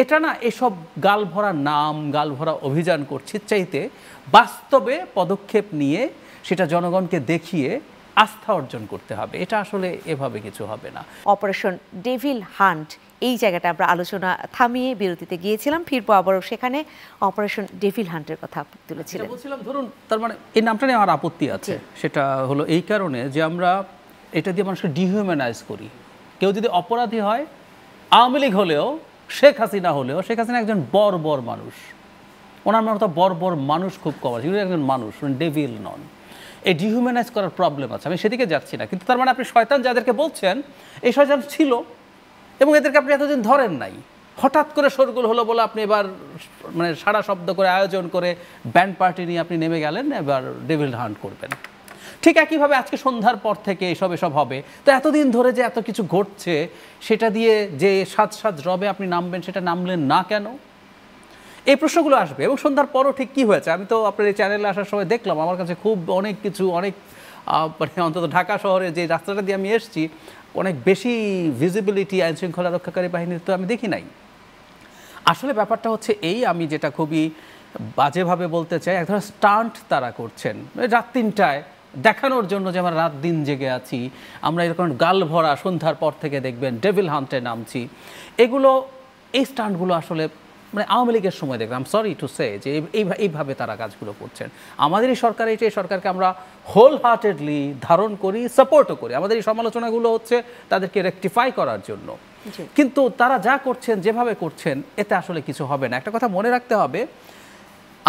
এটা না এসব গালভরা নাম গালভরা অভিযান করছে চাইতে বাস্তবে পদক্ষেপ নিয়ে সেটা জনগণকে দেখিয়ে আস্থা অর্জন করতে হবে। এটা আসলে এভাবে কিছু হবে না। অপারেশন ডেভিল হান্ট এই জায়গাটা আমরা আলোচনা থামিয়ে বিরতিতে গিয়েছিলাম, ফিরবো আবারও সেখানে। অপারেশন ডেভিল হান্টের কথা তুলেছিলেন। বলছিলাম ধরুন, তার মানে এই নামটা নিয়ে আমার আপত্তি আছে। সেটা হলো এই কারণে যে আমরা এটা দিয়ে মানুষকে ডিহিউম্যানাইজ করি। কেউ যদি অপরাধী হয়, আওয়ামী লীগ হলেও শেখ হাসিনা হলেও, শেখ হাসিনা একজন বর্বর মানুষ, ওনার মতো বর্বর মানুষ খুব কম আছে, একজন মানুষ, ডেভিল নন। এই ডিহিউম্যানাইজ করার প্রবলেম আছে, আমি সেদিকে যাচ্ছি না। কিন্তু তার মানে আপনি শয়তান যাদেরকে বলছেন, এই শয়তান ছিল এবং এদেরকে আপনি এতদিন ধরেন নাই। হঠাৎ করে শোরগোল হলো বলে আপনি এবার মানে সারা শব্দ করে আয়োজন করে ব্যান্ড পার্টি নিয়ে আপনি নেমে গেলেন, এবার ডেভিল হান্ট করবেন। ঠিক একইভাবে আজকে সন্ধ্যার পর থেকে এসব হবে। তো এতদিন ধরে যে এত কিছু ঘটছে, সেটা দিয়ে যে সাত রবে আপনি নামবেন, সেটা নামলেন না কেন? এই প্রশ্নগুলো আসবে। এবং সন্ধ্যার পরও ঠিক কী হয়েছে, আমি তো আপনার এই চ্যানেলে আসার সময় দেখলাম, আমার কাছে খুব অনেক কিছু, অনেক মানে অন্তত ঢাকা শহরে যে রাস্তাটা দিয়ে আমি এসেছি, অনেক বেশি ভিজিবিলিটি আইনশৃঙ্খলা রক্ষাকারী বাহিনীর তো আমি দেখি নাই। আসলে ব্যাপারটা হচ্ছে এই, আমি যেটা খুবই বাজেভাবে বলতে চাই, এক ধরনের স্টান্ট তারা করছেন রাত 3টায় দেখানোর জন্য যে আমরা রাত দিন জেগে আছি, আমরা এরকম গাল ভরা সন্ধ্যার পর থেকে দেখবেন ডেভিল হান্টে নামছি। এগুলো, এই স্টান্টগুলো আসলে মানে আওয়ামী লীগের সময় দেখলাম, সরি টু সে, যে এইভাবে তারা কাজগুলো করছেন। আমাদের এই সরকার, এই সরকারকে আমরা হোল হার্টেডলি ধারণ করি, সাপোর্টও করি। আমাদের এই সমালোচনাগুলো হচ্ছে তাদেরকে রেকটিফাই করার জন্য। কিন্তু তারা যা করছেন, যেভাবে করছেন, এতে আসলে কিছু হবে না। একটা কথা মনে রাখতে হবে,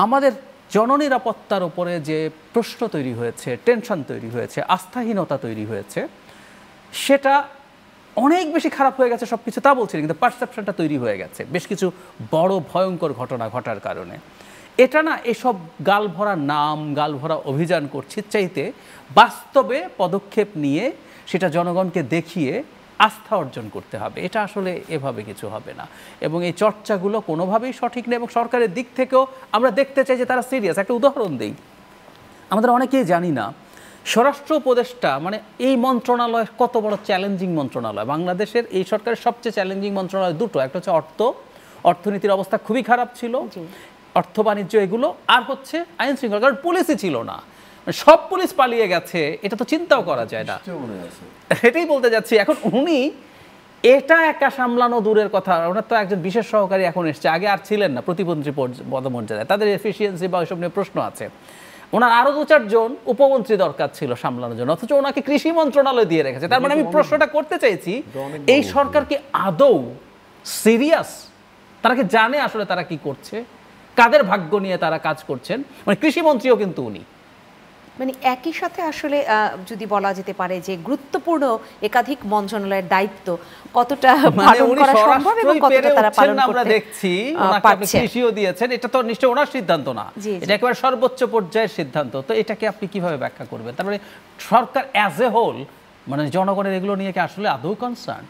আমাদের জননিরাপত্তার উপরে যে প্রশ্ন তৈরি হয়েছে, টেনশন তৈরি হয়েছে, আস্থাহীনতা তৈরি হয়েছে, সেটা অনেক বেশি খারাপ হয়ে গেছে সব কিছু, তা বলছি না, কিন্তু পারসেপশনটা তৈরি হয়ে গেছে বেশ কিছু বড় ভয়ঙ্কর ঘটনা ঘটার কারণে। এটা না এসব গালভরা নাম গালভরা অভিযান করছে চাইতে বাস্তবে পদক্ষেপ নিয়ে সেটা জনগণকে দেখিয়ে আস্থা অর্জন করতে হবে। এটা আসলে এভাবে কিছু হবে না। এবং এই চর্চাগুলো কোনোভাবেই সঠিক নেই। এবং সরকারের দিক থেকেও আমরা দেখতে চাই যে তারা সিরিয়াস। একটা উদাহরণ দিই, আমাদের অনেকেই জানি না, স্বরাষ্ট্র উপদেষ্টা মানে এই মন্ত্রণালয় কত বড় চ্যালেঞ্জিং মন্ত্রণালয়। বাংলাদেশের এই সরকারের সবচেয়ে চ্যালেঞ্জিং মন্ত্রণালয় দুটো, একটা হচ্ছে অর্থনীতির অবস্থা খুবই খারাপ ছিল, অর্থ বাণিজ্য এগুলো, আর হচ্ছে আইন শৃঙ্খলা, কারণ পুলিশই ছিল না, সব পুলিশ পালিয়ে গেছে, এটা তো চিন্তাও করা যায় না। এটাই বলতে যাচ্ছি। এখন উনি এটা একা সামলানো দূরের কথা, ওনার তো একজন বিশেষ সহকারী এখন এসছে, আগে আর ছিলেন না প্রতিমন্ত্রী পদমর্যাদায়, তাদের এফিসিয়েন্সি বা ওইসব নিয়ে প্রশ্ন আছে। ওনার আরো 2-4 জন উপমন্ত্রী দরকার ছিল সামলানোর জন্য, অথচ ওনাকে কৃষি মন্ত্রণালয় দিয়ে রেখেছে। তার মানে আমি প্রশ্নটা করতে চাইছি, এই সরকার কি আদৌ সিরিয়াস? তারা কি জানে আসলে তারা কি করছে, কাদের ভাগ্য নিয়ে তারা কাজ করছেন? মানে কৃষিমন্ত্রীও কিন্তু উনি। মানে একই সাথে আসলে যদি বলা যেতে পারে যে গুরুত্বপূর্ণ একাধিক মন্ত্রণালয়ের দায়িত্ব কতটা পালন করা সম্ভব এবং কতটা তারা পালন করতে আমরা দেখছি। ওনাকে আপনি কৃষিও দিয়েছেন, এটা তো নিশ্চয়ই ওনার সিদ্ধান্ত না, এটা একেবারে সর্বোচ্চ পর্যায়ের সিদ্ধান্ত। তো এটাকে আপনি কিভাবে ব্যাখ্যা করবেন? তার মানে সরকার অ্যাজ এ হোল, মানে জনগণের এগুলো নিয়ে কি আসলে আদৌ কনসার্ন?